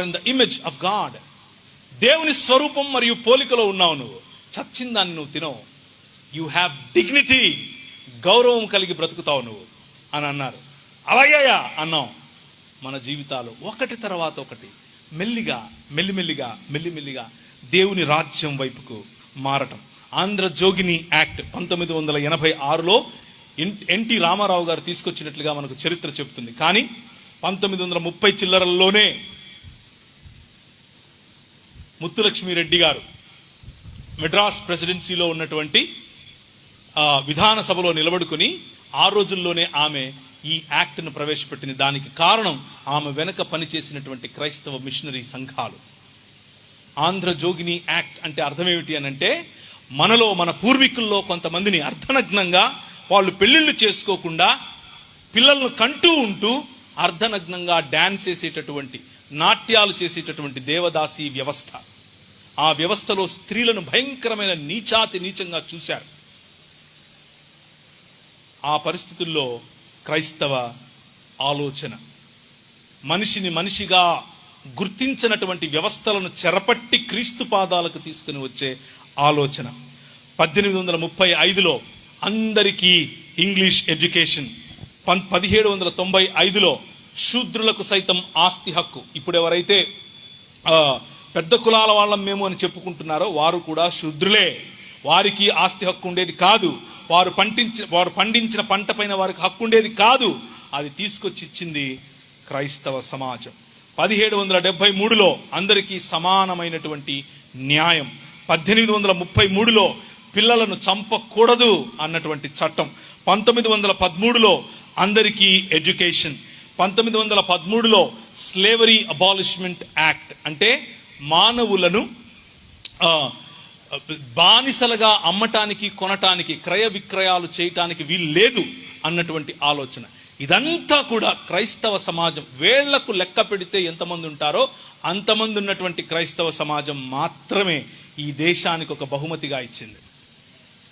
In the image of God. దేవుని స్వరూపం మరియు పోలికలో ఉన్నావు నువ్వు. చచ్చిన దాన్ని నువ్వు తినవు. యు హ్యావ్ డిగ్నిటీ, గౌరవం కలిగి బ్రతుకుతావు నువ్వు అని అన్నారు. అలాగేయా అన్నాం. మన జీవితాలు ఒకటి తర్వాత ఒకటి మెల్లిమెల్లిగా దేవుని రాజ్యం వైపుకు మారటం. ఆంధ్రజోగిని యాక్ట్ 1986లో ఎన్టీ రామారావు గారు తీసుకొచ్చినట్లుగా మనకు చరిత్ర చెబుతుంది. కానీ 1930 చిల్లరల్లోనే ముత్తులక్ష్మిరెడ్డి గారు మెడ్రాస్ ప్రెసిడెన్సీలో ఉన్నటువంటి విధాన సభలో నిలబడుకుని ఆ రోజుల్లోనే ఆమె ఈ యాక్ట్ను ప్రవేశపెట్టింది. దానికి కారణం ఆమె వెనక పనిచేసినటువంటి క్రైస్తవ మిషనరీ సంఘాలు. ఆంధ్రజోగిని యాక్ట్ అంటే అర్థం ఏమిటి అని అంటే, మనలో మన పూర్వీకుల్లో కొంతమందిని అర్ధనగ్నంగా వాళ్ళు పెళ్లిళ్ళు చేసుకోకుండా పిల్లలను కంటూ ఉంటూ అర్ధనగ్నంగా డాన్స్ చేసేటటువంటి, నాట్యాలు చేసేటటువంటి దేవదాసి వ్యవస్థ. ఆ వ్యవస్థలో స్త్రీలను భయంకరమైన నీచంగా చూశారు. ఆ పరిస్థితుల్లో క్రైస్తవ ఆలోచన, మనిషిని మనిషిగా గుర్తించినటువంటి వ్యవస్థలను చెరపట్టి క్రీస్తు పాదాలకు తీసుకుని వచ్చే ఆలోచన. 1835లో అందరికీ ఇంగ్లీష్ ఎడ్యుకేషన్. 1795లో శూద్రులకు సైతం ఆస్తి హక్కు. ఇప్పుడు ఎవరైతే పెద్ద కులాల వాళ్ళం మేము అని చెప్పుకుంటున్నారో వారు కూడా శూద్రులే. వారికి ఆస్తి హక్కు ఉండేది కాదు. వారు పండించిన పంట పైన వారికి హక్కు ఉండేది కాదు. అది తీసుకొచ్చి ఇచ్చింది క్రైస్తవ సమాజం. 1773లో అందరికీ సమానమైనటువంటి న్యాయం. 1833లో పిల్లలను చంపకూడదు అన్నటువంటి చట్టం. 1913లో అందరికీ ఎడ్యుకేషన్. 1913లో స్లేవరీ అబాలిష్మెంట్ యాక్ట్ అంటే మానవులను బానిసలుగా అమ్మటానికి, కొనటానికి, క్రయ విక్రయాలు చేయటానికి వీలు లేదు అన్నటువంటి ఆలోచన. ఇదంతా కూడా క్రైస్తవ సమాజం వేళ్లకు లెక్క పెడితే ఎంతమంది ఉంటారో అంతమంది ఉన్నటువంటి క్రైస్తవ సమాజం మాత్రమే ఈ దేశానికి ఒక బహుమతిగా ఇచ్చింది.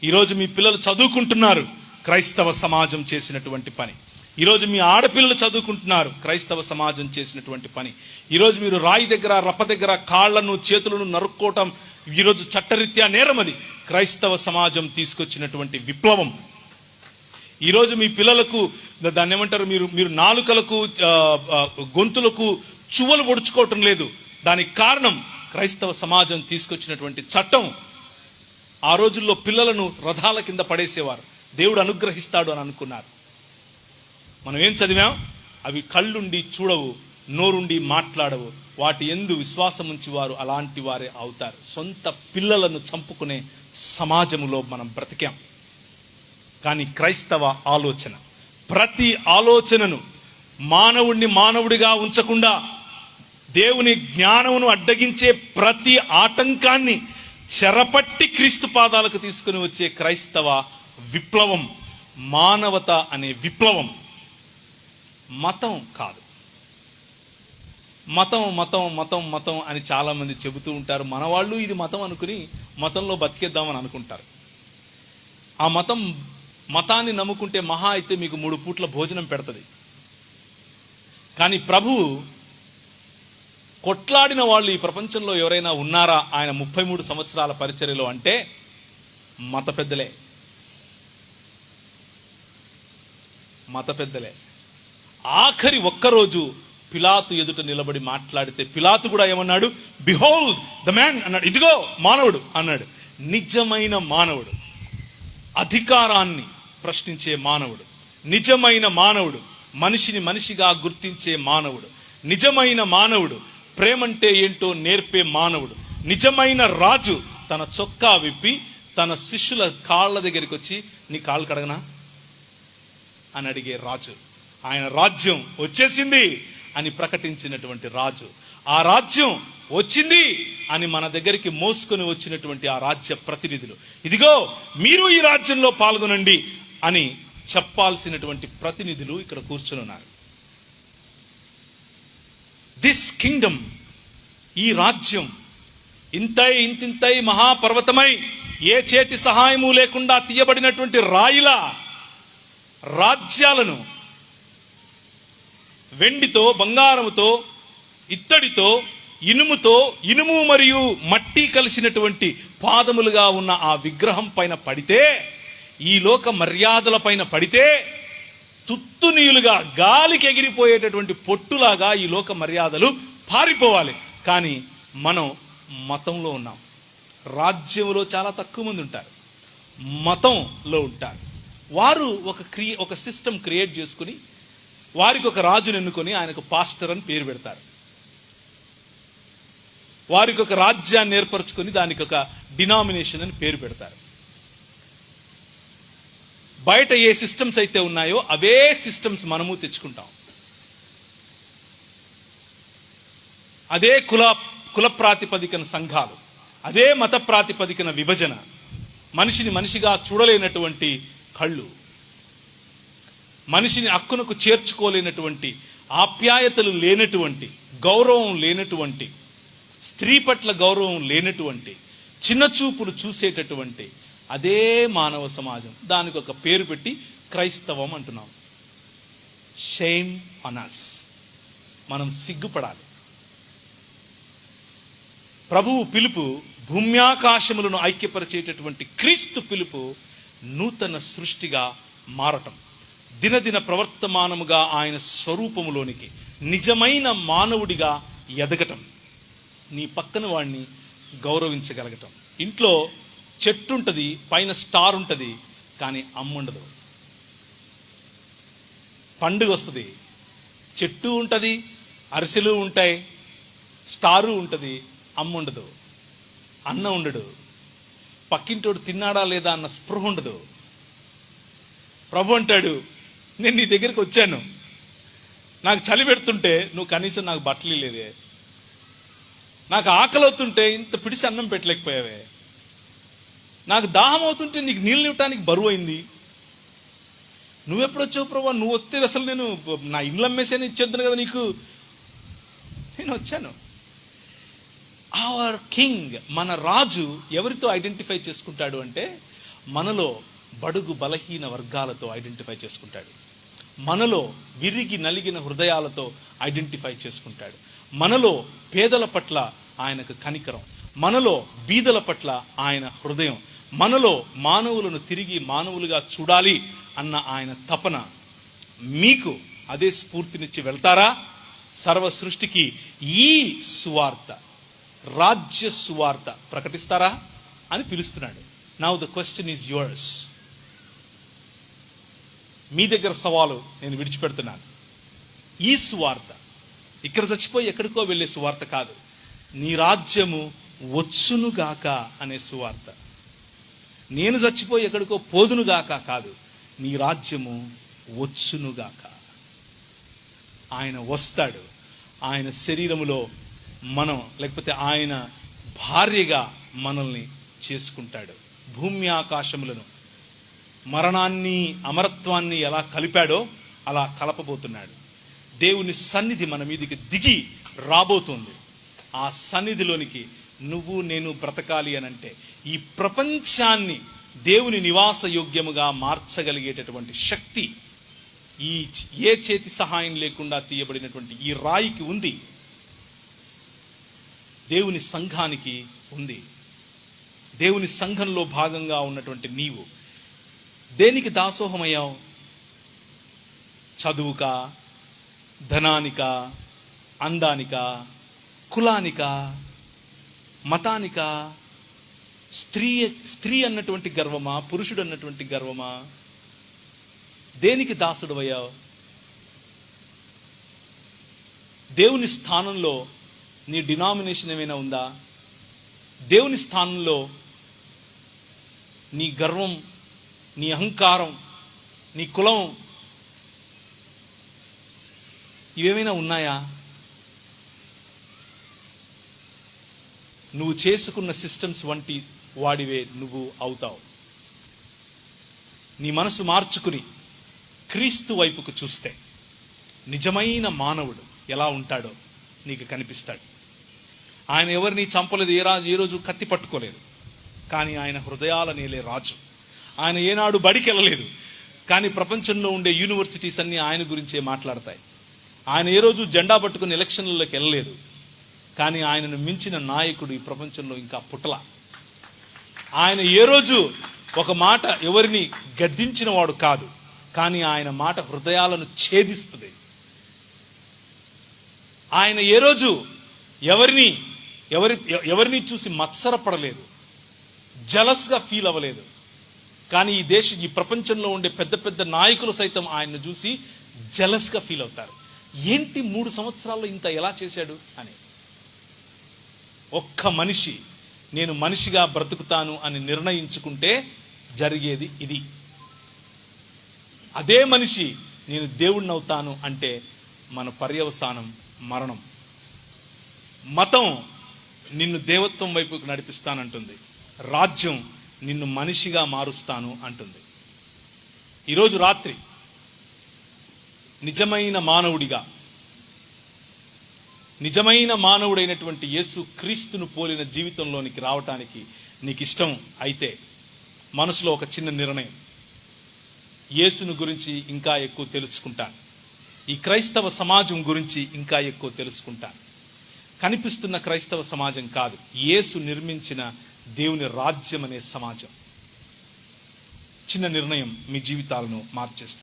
ఈరోజు మీ పిల్లలు చదువుకుంటున్నారు, క్రైస్తవ సమాజం చేసినటువంటి పని. ఈరోజు మీ ఆడపిల్లలు చదువుకుంటున్నారు, క్రైస్తవ సమాజం చేసినటువంటి పని. ఈరోజు మీరు రాయి దగ్గర, రప్ప దగ్గర కాళ్లను చేతులను నరుక్కోవటం ఈరోజు చట్టరీత్యా నేరం. అది క్రైస్తవ సమాజం తీసుకొచ్చినటువంటి విప్లవం. ఈరోజు మీ పిల్లలకు దాన్ని ఏమంటారు, మీరు నాలుకలకు గొంతులకు చువ్వలు పొడుచుకోవటం లేదు. దానికి కారణం క్రైస్తవ సమాజం తీసుకొచ్చినటువంటి చట్టం. ఆ రోజుల్లో పిల్లలను రథాల కింద పడేసేవారు, దేవుడు అనుగ్రహిస్తాడు అని అనుకున్నారు. మనం ఏం చదివాం? అవి కళ్ళుండి చూడవు, నోరుండి మాట్లాడవు, వాటి యందు విశ్వాసం ఉంచి వారు అలాంటి వారే అవుతారు. సొంత పిల్లలను చంపుకునే సమాజములో మనం బ్రతికాం. కానీ క్రైస్తవ ఆలోచన ప్రతి ఆలోచనను మానవుణ్ణి మానవుడిగా ఉంచకుండా దేవుని జ్ఞానమును అడ్డగించే ప్రతి ఆటంకాన్ని చెరపట్టి క్రీస్తు పాదాలకు తీసుకుని వచ్చే క్రైస్తవ విప్లవం, మానవత అనే విప్లవం. మతం కాదు. మతం మతం మతం మతం అని చాలా మంది చెబుతూ ఉంటారు. మన వాళ్ళు ఇది మతం అనుకుని మతంలో బతికేద్దామని అనుకుంటారు. ఆ మతాన్ని నమ్ముకుంటే మహా అయితే మీకు 3 పూట్ల భోజనం పెడుతుంది. కానీ ప్రభువు కొట్లాడిన వాళ్ళు ఈ ప్రపంచంలో ఎవరైనా ఉన్నారా ఆయన 33 సంవత్సరాల పరిచర్యలో అంటే మత పెద్దలే. ఆఖరి ఒక్కరోజు పిలాతు ఎదుట నిలబడి మాట్లాడితే పిలాతు కూడా ఏమన్నాడు? బిహోల్డ్ ద మ్యాన్ అన్నాడు. ఇదిగో మానవుడు అన్నాడు. నిజమైన మానవుడు, అధికారాన్ని ప్రశ్నించే మానవుడు, నిజమైన మానవుడు, మనిషిని మనిషిగా గుర్తించే మానవుడు, నిజమైన మానవుడు, ప్రేమంటే ఏంటో నేర్పే మానవుడు, నిజమైన రాజు తన చొక్కా విప్పి తన శిష్యుల కాళ్ళ దగ్గరికి వచ్చి నీ కాళ్ళు కడగనా అని అడిగే రాజు. ఆయన రాజ్యం వచ్చేసింది అని ప్రకటించినటువంటి రాజు. ఆ రాజ్యం వచ్చింది అని మన దగ్గరికి మోసుకొని వచ్చినటువంటి ఆ రాజ్య ప్రతినిధులు, ఇదిగో మీరు ఈ రాజ్యంలో పాల్గొనండి అని చెప్పాల్సినటువంటి ప్రతినిధులు ఇక్కడ కూర్చుని ఉన్నారు. దిస్ కింగ్డమ్, ఈ రాజ్యం ఇంతింతై మహాపర్వతమై ఏ చేతి సహాయము లేకుండా తీయబడినటువంటి రాయిల రాజ్యాలను వెండితో బంగారముతో ఇత్తడితో ఇనుముతో, ఇనుము మరియు మట్టి కలిసినటువంటి పాదములుగా ఉన్న ఆ విగ్రహం పైన పడితే, ఈ లోక మర్యాదల పైన పడితే, తుత్తునీయులుగా గాలికి ఎగిరిపోయేటటువంటి పొట్టులాగా ఈ లోక మర్యాదలు పారిపోవాలి. కానీ మనం మతంలో ఉన్నాం. రాజ్యంలో చాలా తక్కువ మంది ఉంటారు, మతంలో ఉంటారు. వారు ఒక సిస్టమ్ క్రియేట్ చేసుకుని, వారికి ఒక రాజును ఎన్నుకొని ఆయనకు పాస్టర్ అని పేరు పెడతారు. వారికి ఒక రాజ్యాన్ని ఏర్పరచుకొని దానికి ఒక డినామినేషన్ అని పేరు పెడతారు. బయట ఏ సిస్టమ్స్ అయితే ఉన్నాయో అవే సిస్టమ్స్ మనము తెచ్చుకుంటాం. అదే కుల ప్రాతిపదికన సంఘాలు, అదే మత ప్రాతిపదికన విభజన, మనిషిని మనిషిగా చూడలేనటువంటి కళ్ళు, మనిషిని హక్కునకు చేర్చుకోలేనటువంటి, ఆప్యాయతలు లేనటువంటి, గౌరవం లేనటువంటి, స్త్రీ పట్ల గౌరవం లేనటువంటి, చిన్న చూపులు చూసేటటువంటి అదే మానవ సమాజం. దానికి ఒక పేరు పెట్టి క్రైస్తవం అంటున్నాం. Shame on us. మనం సిగ్గుపడాలి. ప్రభువు పిలుపు భూమ్యాకాశములను ఐక్యపరిచేటటువంటి క్రీస్తు పిలుపు నూతన సృష్టిగా మారటం, దినదిన ప్రవర్తమానముగా ఆయన స్వరూపములోనికి నిజమైన మానవుడిగా ఎదగటం, నీ పక్కన వాడిని గౌరవించగలగటం. ఇంట్లో చెట్టు ఉంటుంది, పైన స్టార్ ఉంటుంది, కానీ అమ్ముండదు. పండుగ వస్తుంది, చెట్టు ఉంటుంది, అరిసెలు ఉంటాయి, స్టారు ఉంటుంది, అమ్ముండదు. అన్న ఉండడు, పక్కింటోడు తిన్నాడా లేదా అన్న స్పృహ ఉండదు. ప్రభు అంటాడు, నేను నీ దగ్గరికి వచ్చాను, నాకు చలి పెడుతుంటే నువ్వు కనీసం నాకు బట్టలు లేదే, నాకు ఆకలి అవుతుంటే ఇంత పిడిసి అన్నం పెట్టలేకపోయావే, నాకు దాహం అవుతుంటే నీకు నీళ్ళు ఇవ్వటానికి బరువు అయింది. నువ్వెప్పుడు వచ్చావు ప్రభు? నువ్వు వస్తే అసలు నేను నా ఇల్లు అమ్మేసేని ఇచ్చేద్దాను కదా నీకు. నేను వచ్చాను. అవర్ కింగ్, మన రాజు ఎవరితో ఐడెంటిఫై చేసుకుంటాడు అంటే, మనలో బడుగు బలహీన వర్గాలతో ఐడెంటిఫై చేసుకుంటాడు, మనలో విరిగి నలిగిన హృదయాలతో ఐడెంటిఫై చేసుకుంటాడు, మనలో పేదల పట్ల ఆయనకు కనికరం, మనలో బీదల పట్ల ఆయన హృదయం, మనలో మానవులను తిరిగి మానవులుగా చూడాలి అన్న ఆయన తపన. మీకు అదే స్ఫూర్తినిచ్చి వెళ్తారా? సర్వ సృష్టికి ఈ సువార్త, రాజ్య సువార్త ప్రకటిస్తారా అని పిలుస్తున్నాడు. Now the question is yours. మీ దగ్గర సవాలు నేను విడిచిపెడుతున్నాను. ఈ సువార్త ఇక్కడ చచ్చిపోయి ఎక్కడికో వెళ్ళే సువార్త కాదు, నీ రాజ్యము వచ్చునుగాక అనే సువార్త. నేను చచ్చిపోయి ఎక్కడికో పోదునుగాక కాదు, నీ రాజ్యము వచ్చునుగాక. ఆయన వస్తాడు, ఆయన శరీరములో మనం, లేకపోతే ఆయన భార్యగా మనల్ని చేసుకుంటాడు. భూమి ఆకాశములను, మరణాన్ని అమరత్వాన్ని ఎలా కలిపాడో అలా కలపబోతున్నాడు. దేవుని సన్నిధి మన మీదకి దిగి రాబోతుంది. ఆ సన్నిధిలోనికి నువ్వు నేను బ్రతకాలి అనంటే, ఈ ప్రపంచాన్ని దేవుని నివాస యోగ్యముగా మార్చగలిగేటటువంటి శక్తి ఏ చేతి సహాయం లేకుండా తీయబడినటువంటి ఈ రాయికి ఉంది, దేవుని సంఘానికి ఉంది. దేవుని సంఘంలో భాగంగా ఉన్నటువంటి నీవు దేనికి దాసోహమయ్యావు? చదువుకా, ధనానికా, అందానికా, కులానికా, మతానికా, స్త్రీ అన్నటువంటి గర్వమా, పురుషుడు అన్నటువంటి గర్వమా? దేనికి దాసుడు అయ్యావు? దేవుని స్థానంలో నీ డినామినేషన్ ఏమైనా ఉందా? దేవుని స్థానంలో నీ గర్వం, నీ అహంకారం, నీ కులం ఇవేమైనా ఉన్నాయా? నువ్వు చేసుకున్న సిస్టమ్స్ వంటి వాడివే నువ్వు అవుతావు. నీ మనసు మార్చుకుని క్రీస్తు వైపుకు చూస్తే నిజమైన మానవుడు ఎలా ఉంటాడో నీకు కనిపిస్తాడు. ఆయన ఎవరిని చంపలేదు, ఏ రోజు కత్తి పట్టుకోలేదు, కానీ ఆయన హృదయాల నేలే రాజు. ఆయన ఏనాడు బడికి వెళ్ళలేదు, కానీ ప్రపంచంలో ఉండే యూనివర్సిటీస్ అన్నీ ఆయన గురించే మాట్లాడతాయి. ఆయన ఏ రోజు జెండా పట్టుకుని ఎలక్షన్లలోకి వెళ్ళలేదు. కానీ ఆయనను మించిన నాయకుడు ఈ ప్రపంచంలో ఇంకా పుట్టల. ఆయన ఏ రోజు ఒక మాట ఎవరిని గద్దించిన వాడు కాదు, కానీ ఆయన మాట హృదయాలను ఛేదిస్తుంది. ఆయన ఏ రోజు ఎవరిని చూసి మత్సరపడలేదు, జలస్గా ఫీల్ అవ్వలేదు. కానీ ఈ ప్రపంచంలో ఉండే పెద్ద పెద్ద నాయకులు సైతం ఆయన్ను చూసి జలస్గా ఫీల్ అవుతారు. ఏంటి 3 సంవత్సరాల్లో ఇంత ఎలా చేశాడు అని. ఒక్క మనిషి నేను మనిషిగా బ్రతుకుతాను అని నిర్ణయించుకుంటే జరిగేది ఇది. అదే మనిషి నేను దేవుణ్ణి అవుతాను అంటే మన పర్యవసానం మరణం. మతం నిన్ను దేవత్వం వైపుకు నడిపిస్తానంటుంది, రాజ్యం నిన్ను మనిషిగా మారుస్తాను అంటుంది. ఈరోజు రాత్రి నిజమైన మానవుడైనటువంటి యేసు క్రీస్తును పోలిన జీవితంలోనికి రావటానికి నీకు ఇష్టం అయితే మనసులో ఒక చిన్న నిర్ణయం, యేసును గురించి ఇంకా ఎక్కువ తెలుసుకుంటాను, ఈ క్రైస్తవ సమాజం గురించి ఇంకా ఎక్కువ తెలుసుకుంటాను. కనిపిస్తున్న క్రైస్తవ సమాజం కాదు, యేసు నిర్మించిన దేవుని రాజ్యం అనే సమాజం. చిన్న నిర్ణయం మీ జీవితాలను మార్చేస్తుంది.